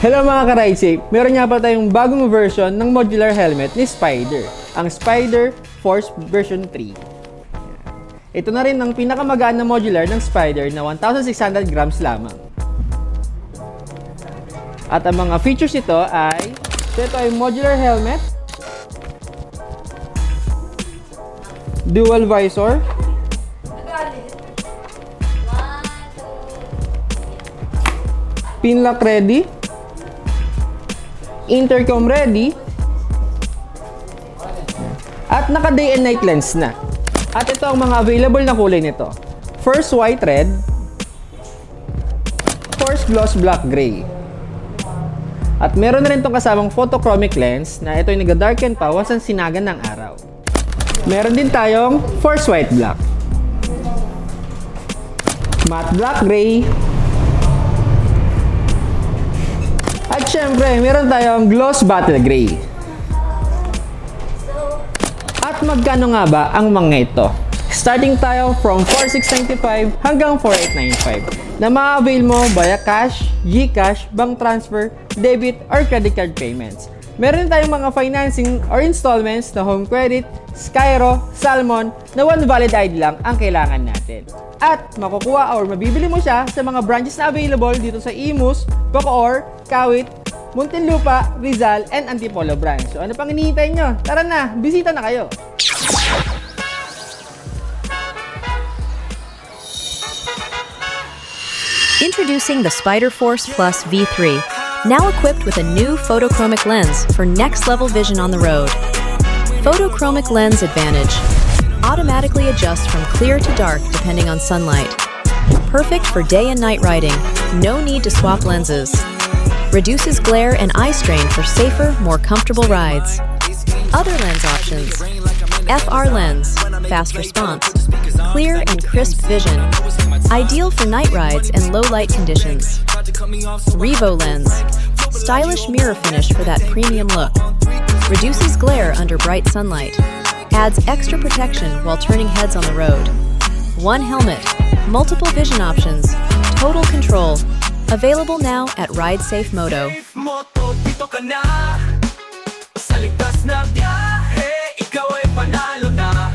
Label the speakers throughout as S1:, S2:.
S1: Hello mga ka-ride safe! Meron nga pa tayong bagong version ng modular helmet ni Spyder, ang Spyder Force version 3. Ito na rin ang pinakamagaan na modular ng Spyder na 1,600 grams lamang. At ang mga features nito ay, ito ay modular helmet, dual visor, pin lock ready, intercom ready, at naka day and night lens na. At ito ang mga available na kulay nito. First white red, first gloss black gray. At meron na rin itong kasamang photochromic lens na ito ay nag-darken pa once ang sinagan ng araw. Meron din tayong first white black, matte black gray, at syempre, meron tayong gloss battle gray. At magkano nga ba ang mga ito? Starting tayo from 4,695 hanggang 4,895 na ma-avail mo via cash, GCash, bank transfer, debit, or credit card payments. Meron tayong mga financing or installments na home credit, Skyro, Salmon na one valid ID lang ang kailangan natin. At makukuha or mabibili mo siya sa mga branches na available dito sa Imus, Bacoor, Kawit, Muntinlupa, Rizal, and Antipolo branch. So ano pang hinihintay nyo? Tara na, bisita na kayo!
S2: Introducing the Spyder Force Plus V3, now equipped with a new photochromic lens for next-level vision on the road. Photochromic lens advantage. Automatically adjusts from clear to dark depending on sunlight. Perfect for day and night riding. No need to swap lenses. Reduces glare and eye strain for safer, more comfortable rides. Other lens options. FR lens, fast response. Clear and crisp vision. Ideal for night rides and low light conditions. Revo lens, stylish mirror finish for that premium look. Reduces glare under bright sunlight. Adds extra protection while turning heads on the road. One helmet, multiple vision options, total control. Available now at Ride Safe Moto.
S3: Dito ka na sa ligtas na biyahe, ikaw ay panalo na.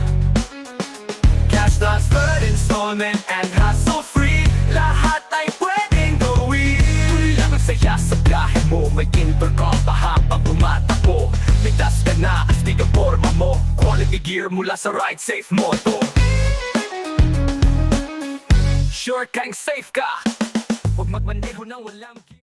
S3: Cash transfer, installment, and hassle-free, lahat ay pwedeng gawin. Tuloy lang ang saya sa biyahe mo, may intercom pa habang tumatakbo. Ligtas ka na, astig ang forma mo, quality gear mula sa Ride Safe Moto. Sure kang safe ka, huwag magmaneho na walang